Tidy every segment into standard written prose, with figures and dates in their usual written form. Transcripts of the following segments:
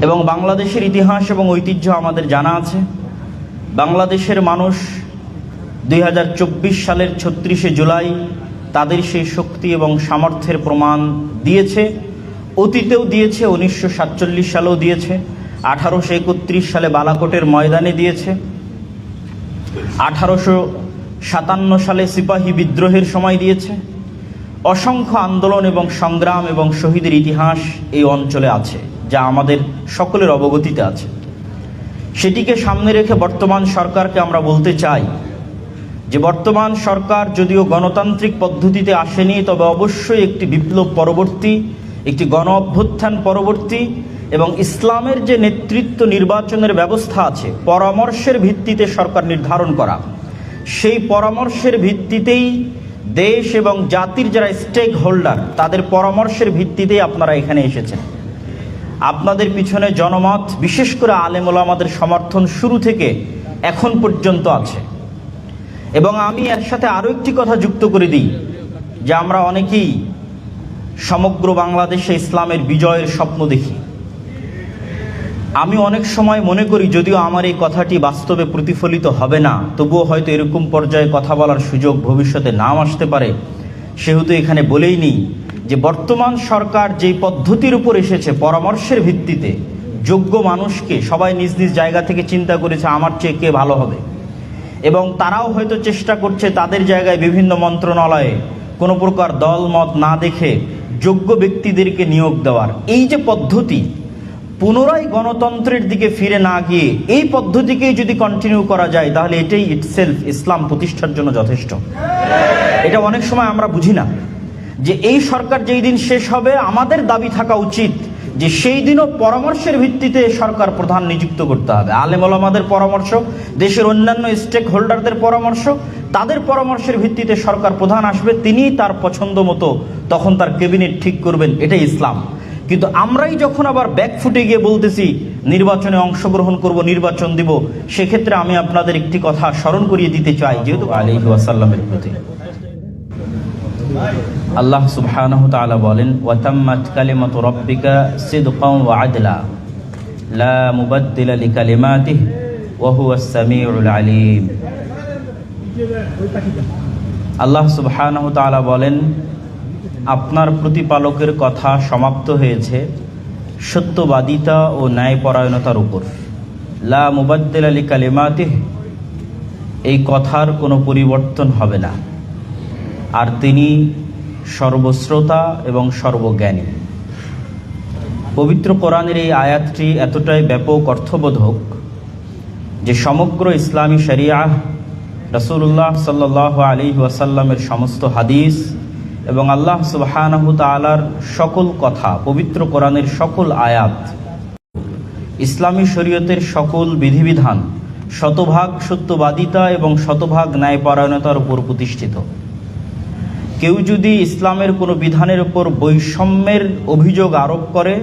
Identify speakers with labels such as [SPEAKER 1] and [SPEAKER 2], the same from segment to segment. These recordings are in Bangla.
[SPEAKER 1] এবং বাংলাদেশের ইতিহাস এবং ঐতিহ্য আমাদের জানা আছে। বাংলাদেশের মানুষ 2024 সালের 36শে জুলাই তাদের সেই শক্তি এবং সামর্থ্যের প্রমাণ দিয়েছে। অতীতেও দিয়েছে, 1947 সালেও দিয়েছে, 1831 সালে বালাকোটের ময়দানে দিয়েছে, 1857 সালে সিপাহী বিদ্রোহের সময় দিয়েছে। অসংখ্য আন্দোলন এবং সংগ্রাম এবং শহীদের ইতিহাস এই অঞ্চলে আছে, যা আমাদের সকলের অবগতিতে আছে। সেটিকে সামনে রেখে বর্তমান সরকারকে আমরা বলতে চাই যে বর্তমান সরকার যদিও গণতান্ত্রিক পদ্ধতিতে আসেনি, তবে অবশ্যই একটি বিপ্লব পরবর্তী, একটি গণ অভ্যুত্থান পরবর্তী এবং ইসলামের যে নেতৃত্ব নির্বাচনের ব্যবস্থা আছে পরামর্শের ভিত্তিতে সরকার নির্ধারণ করা, সেই পরামর্শের ভিত্তিতেই দেশ এবং জাতির যারা স্টেক হোল্ডার তাদের পরামর্শের ভিত্তিতেই আপনারা এখানে এসেছেন। আপনাদের পিছনে জনমত, বিশেষ করে আলেম ওলামাদের সমর্থন শুরু থেকে এখন পর্যন্ত আছে। এবং আমি এর সাথে আরও একটি কথা যুক্ত করে দিই যে আমরা অনেকেই সমগ্র বাংলাদেশে ইসলামের বিজয়ের স্বপ্ন দেখি। আমি অনেক সময় মনে করি, যদিও আমার এই কথাটি বাস্তবে প্রতিফলিত হবে না, তবুও হয়তো এরকম পর্যায়ে কথা বলার সুযোগ ভবিষ্যতে নাও আসতে পারে, সেহেতু এখানে বলেই নিই যে বর্তমান সরকার যেই পদ্ধতির উপর এসেছে পরামর্শের ভিত্তিতে, যোগ্য মানুষকে সবাই নিজ নিজ জায়গা থেকে চিন্তা করেছে আমার চেয়ে কে ভালো হবে, এবং তারাও হয়তো চেষ্টা করছে তাদের জায়গায় বিভিন্ন মন্ত্রণালয়ে কোনো প্রকার দল মত না দেখে যোগ্য ব্যক্তিদেরকে নিয়োগ দেওয়ার এই যে পদ্ধতি, পুনরায় গণতন্ত্রের দিকে ফিরে না গিয়ে এই পদ্ধতিকেই যদি কন্টিনিউ করা যায় তাহলে এটাই ইটসেলফ ইসলাম প্রতিষ্ঠার জন্য যথেষ্ট। এটা অনেক সময় আমরা বুঝি না যে এই সরকার যেই দিন শেষ হবে আমাদের দাবি থাকা উচিত যে সেই দিনও পরামর্শের ভিত্তিতে সরকার প্রধান নিযুক্ত করতে হবে। আলেম ওলামাদের পরামর্শ, দেশের অন্যান্য স্টেক হোল্ডারদের পরামর্শ, তাদের পরামর্শের ভিত্তিতে সরকার প্রধান আসবে, তিনিই তার পছন্দ মতো তখন তার ক্যাবিনেট ঠিক করবেন, এটাই ইসলাম। কিন্তু আমরাই যখন আবার ব্যাকফুটে গিয়ে বলতেছি নির্বাচনে অংশগ্রহণ করব, নির্বাচন দিব, সেক্ষেত্রে আমি আপনাদের একটি কথা স্মরণ করিয়ে দিতে চাই, যেহেতু আলাইহি ওয়াসাল্লামের প্রতি আল্লাহ সুবহানাহু ওয়া তাআলা বলেন, ওয়া তাম্মাত কালিমাতু রাব্বিকা সিদকান ওয়া আদলা লা মুবাদদিলা লিকালিমাতিহি ওয়া হুয়াস সামিউল আলিম। আল্লাহ সুবহানাহু ওয়া তাআলা বলেন, আপনার প্রতিপালকের কথা সমাপ্ত হয়েছে সত্যবাদিতা ও ন্যায়পরায়ণতার উপর। লা মুবাদদিলা লিকালিমাতিহি, এই কথার কোনো পরিবর্তন হবে না, আর তিনি সর্বশ্রোতা এবং সর্বজ্ঞানী। পবিত্র কোরআনের এই আয়াতটি এতটাই ব্যাপক অর্থবোধক যে সমগ্র ইসলামী শরিয়াহ, রাসূলুল্লাহ সাল্লাল্লাহু আলাইহি ওয়াসাল্লামের সমস্ত হাদিস এবং আল্লাহ সুবহানাহু তাআলার সকল কথা, পবিত্র কোরআনের সকল আয়াত, ইসলামী শরীয়তের সকল বিধিবিধান শতভাগ সত্যবাদিতা এবং শতভাগ ন্যায়পরায়ণতার উপর প্রতিষ্ঠিত। কেউ যদি ইসলামের কোনো বিধানের উপর বৈষম্যের অভিযোগ আরোপ করে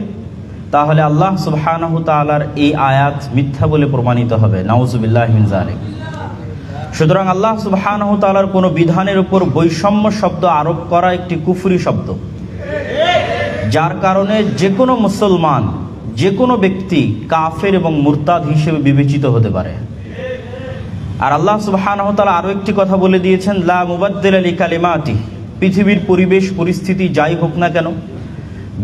[SPEAKER 1] তাহলে আল্লাহ সুবহানাহু তাআলার এই আয়াত মিথ্যা বলে প্রমাণিত হবে, নাউযুবিল্লাহি মিন যালিক। সুতরাং আল্লাহ সুবহানাহু তাআলার কোনো বিধানের উপর বৈষম্য শব্দ আরোপ করা একটি কুফরি শব্দ, যার কারণে যে কোনো মুসলমান, যে কোনো ব্যক্তি কাফের এবং মুরতাদ হিসেবে বিবেচিত হতে পারে। আর আল্লাহ সুবহানাহু তাআলা আরও একটি কথা বলে দিয়েছেন, লা মুবাদদিলা লিকালিমাতিহি, পৃথিবীর পরিবেশ পরিস্থিতি যাই হোক না কেন,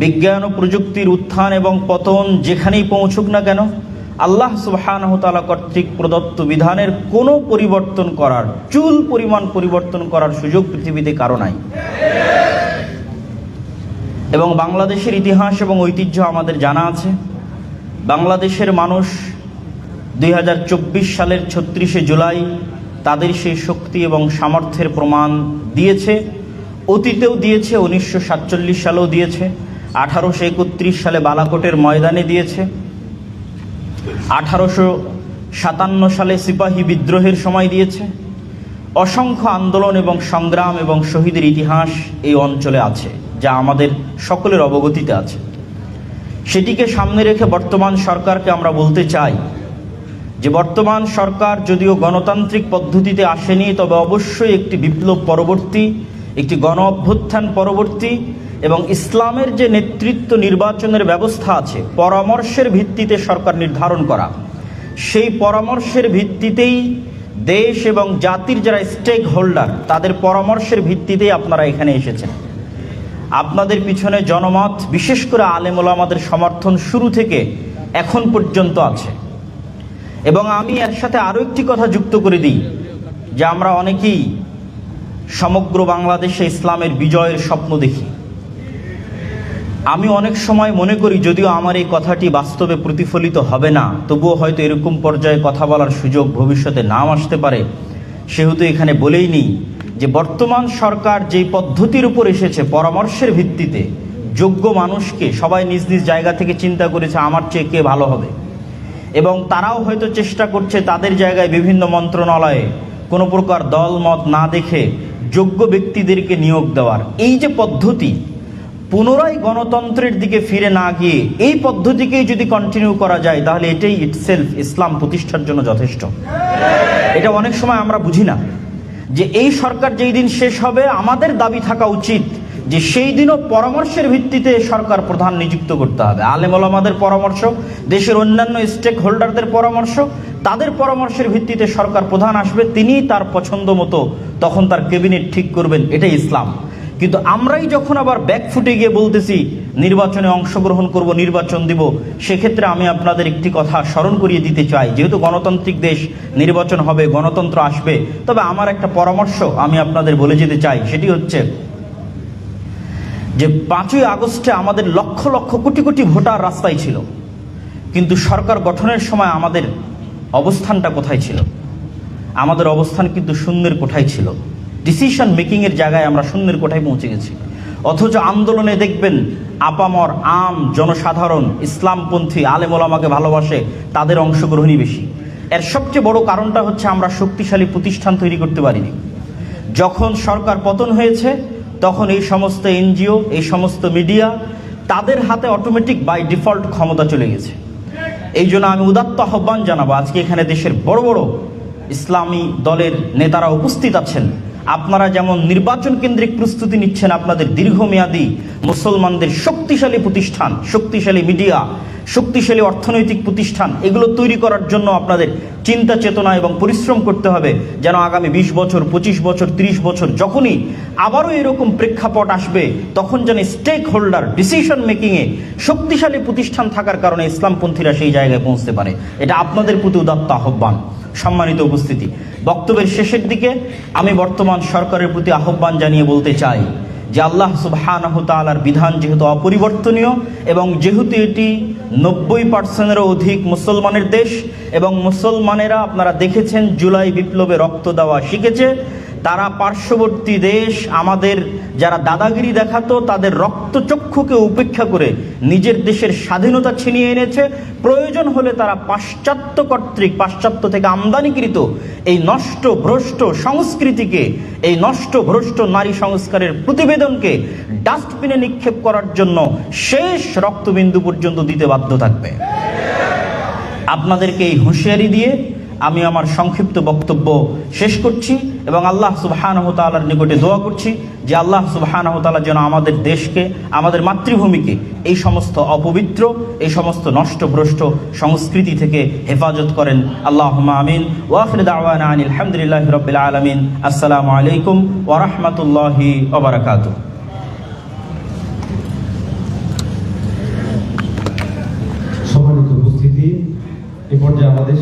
[SPEAKER 1] বিজ্ঞান ও প্রযুক্তির উত্থান এবং পতন যেখানেই পৌঁছুক না কেন, আল্লাহ সুবহানাহু তাআলা কর্তৃক প্রদত্ত বিধানের কোনো পরিবর্তন করার, চুল পরিমাণ পরিবর্তন করার সুযোগ পৃথিবীতে কারো নাই। এবং বাংলাদেশের ইতিহাস এবং ঐতিহ্য আমাদের জানা আছে। বাংলাদেশের মানুষ 2024 সালের 36শে জুলাই তাদের সেই শক্তি এবং সামর্থ্যের প্রমাণ দিয়েছে। অতীতেও দিয়েছে, 1947 সালেও দিয়েছে, 1831 সালে বালাকোটের ময়দানে দিয়েছে, 1857 সালে সিপাহী বিদ্রোহের সময় দিয়েছে। অসংখ্য আন্দোলন এবং সংগ্রাম এবং শহীদের ইতিহাস এই অঞ্চলে আছে, যা আমাদের সকলের অবগতিতে আছে। সেটিকে সামনে রেখে বর্তমান সরকারকে আমরা বলতে চাই যে বর্তমান সরকার যদিও গণতান্ত্রিক পদ্ধতিতে আসেনি, তবে অবশ্যই একটি বিপ্লব পরবর্তী, একটি গণ অভ্যুত্থান পরবর্তী এবং ইসলামের যে নেতৃত্ব নির্বাচনের ব্যবস্থা আছে, পরামর্শের ভিত্তিতে সরকার নির্ধারণ করা, সেই পরামর্শের ভিত্তিতেই দেশ এবং জাতির যারা স্টেক হোল্ডার, তাদের পরামর্শের ভিত্তিতেই আপনারা এখানে এসেছেন। আপনাদের পিছনে জনমত, বিশেষ করে আলেম ওলামাদের সমর্থন শুরু থেকে এখন পর্যন্ত আছে। এবং আমি এর সাথে আরও একটি কথা যুক্ত করে দিই, যে আমরা অনেকেই সমগ্র বাংলাদেশে ইসলামের বিজয়ের স্বপ্ন দেখি। আমি অনেক সময় মনে করি, যদিও আমার এই কথাটি বাস্তবে প্রতিফলিত হবে না, তবুও হয়তো এরকম পর্যায়ে কথা বলার সুযোগ ভবিষ্যতে নাও আসতে পারে, সেহেতু এখানে বলেই নিই যে বর্তমান সরকার যেই পদ্ধতির উপর এসেছে, পরামর্শের ভিত্তিতে যোগ্য মানুষকে সবাই নিজ নিজ জায়গা থেকে চিন্তা করেছে আমার চেয়ে কে ভালো হবে, এবং তারাও হয়তো চেষ্টা করছে তাদের জায়গায় বিভিন্ন মন্ত্রণালয়ে কোনো প্রকার দল মত না দেখে যোগ্য ব্যক্তিদেরকে নিয়োগ দেওয়ার। এই যে পদ্ধতি, পুনরায় গণতন্ত্রের দিকে ফিরে না গিয়ে এই পদ্ধতিকেই যদি কন্টিনিউ করা যায়, তাহলে এটাই ইটসেলফ ইসলাম প্রতিষ্ঠার জন্য যথেষ্ট। এটা অনেক সময় আমরা বুঝি না যে এই সরকার যেই দিন শেষ হবে, আমাদের দাবি থাকা উচিত যে সেই দিনও পরামর্শের ভিত্তিতে সরকার প্রধান নিযুক্ত করতে হবে। আলেম ওলামাদের পরামর্শ, দেশের অন্যান্য স্টেক হোল্ডারদের পরামর্শ, তাদের পরামর্শের ভিত্তিতে সরকার প্রধান আসবে, তিনিই তার পছন্দ মতো তখন তার ক্যাবিনেট ঠিক করবেন। এটাই ইসলাম। কিন্তু আমরাই যখন আবার ব্যাকফুটে গিয়ে বলতেছি নির্বাচনে অংশগ্রহণ করব, নির্বাচন দিব, সেক্ষেত্রে আমি আপনাদের একটি কথা স্মরণ করিয়ে দিতে চাই। যেহেতু গণতান্ত্রিক দেশ, নির্বাচন হবে, গণতন্ত্র আসবে, তবে আমার একটা পরামর্শ আমি আপনাদের বলে যেতে চাই। সেটি হচ্ছে যে 5ই আগস্টে আমাদের লক্ষ লক্ষ কোটি কোটি ভোটার রাস্তায় ছিল, কিন্তু সরকার গঠনের সময় আমাদের অবস্থানটা কোথায় ছিল? আমাদের অবস্থান কিন্তু শূন্যের কোঠায় ছিল। ডিসিশন মেকিংয়ের জায়গায় আমরা শূন্যের কোঠায় পৌঁছে গেছি। অথচ আন্দোলনে দেখবেন আপামর আম জনসাধারণ, ইসলামপন্থী আলেম ওলামাকে ভালোবাসে, তাদের অংশগ্রহণই বেশি। এর সবচেয়ে বড় কারণটা হচ্ছে আমরা শক্তিশালী প্রতিষ্ঠান তৈরি করতে পারিনি। যখন সরকার পতন হয়েছে, তখন এই সমস্ত এনজিও, এই সমস্ত মিডিয়া, তাদের হাতে অটোমেটিক বাই ডিফল্ট ক্ষমতা চলে গেছে। এই জন্য আমি উদাত্ত আহ্বান জানাবো, আজকে এখানে দেশের বড় বড় ইসলামী দলের নেতারা উপস্থিত আছেন, আপনারা যেমন নির্বাচন কেন্দ্রিক প্রস্তুতি নিচ্ছেন, আপনাদের দীর্ঘমেয়াদী মুসলমানদের শক্তিশালী প্রতিষ্ঠান, শক্তিশালী মিডিয়া, শক্তিশালী অর্থনৈতিক প্রতিষ্ঠান, এগুলো তৈরি করার জন্য আপনাদের চিন্তা চেতনা এবং পরিশ্রম করতে হবে, যেন আগামী 20 বছর, 25 বছর, 30 বছর যখনই আবারও এরকম প্রেক্ষাপট আসবে, তখন যেন স্টেক হোল্ডার ডিসিশন মেকিংয়ে শক্তিশালী প্রতিষ্ঠান থাকার কারণে ইসলামপন্থীরা সেই জায়গায় পৌঁছতে পারে। এটা আপনাদের প্রতি উদাত্ত আহ্বান। সম্মানিত উপস্থিতি, বক্তব্যের শেষের দিকে আমি বর্তমান সরকারের প্রতি আহ্বান জানিয়ে বলতে চাই যে আল্লাহ সুবহানাহু তাআলার বিধান যেহেতু অপরিবর্তনীয়, এবং যেহেতু এটি 90%-এরও অধিক মুসলমানের দেশ, এবং মুসলমানেরা আপনারা দেখেছেন জুলাই বিপ্লবে রক্ত দেওয়া শিখেছে, তারা পার্শ্ববর্তী দেশ আমাদের যারা দাদাগিরি দেখাতো, তাদের রক্তচক্ষুকে উপেক্ষা করে নিজের দেশের স্বাধীনতা ছিনিয়ে এনেছে। প্রয়োজন হলে তারা পাশ্চাত্য কর্তৃক, পাশ্চাত্য থেকে আমদানিকৃত এই নষ্ট ভ্রষ্ট সংস্কৃতিকে, এই নষ্ট ভ্রষ্ট নারী সংস্কারের প্রতিবেদনকে ডাস্টবিনে নিক্ষেপ করার জন্য শেষ রক্তবিন্দু পর্যন্ত দিতে বাধ্য থাকবে। আপনাদেরকে এই হুঁশিয়ারি দিয়ে আমি আমার সংক্ষিপ্ত বক্তব্য শেষ করছি, এবং আল্লাহ সুবহানাহু তাআলার নিকটে দোয়া করছি যে আল্লাহ সুবহানাহু তাআলা যেন আমাদের দেশকে, আমাদের মাতৃভূমিকে এই সমস্ত অপবিত্র, এই সমস্ত নষ্টভ্রষ্ট সংস্কৃতি থেকে হেফাজত করেন। আল্লাহুম্মা আমিন। ওয়া আখিরু দাওয়ানা আনিল হামদুলিল্লাহি রাব্বিল আলামিন। আসসালামু আলাইকুম ওয়া রাহমাতুল্লাহি ওয়া বারাকাতুহু।
[SPEAKER 2] সম্মানিত উপস্থিতি, এ পর্যায়ে আমাদের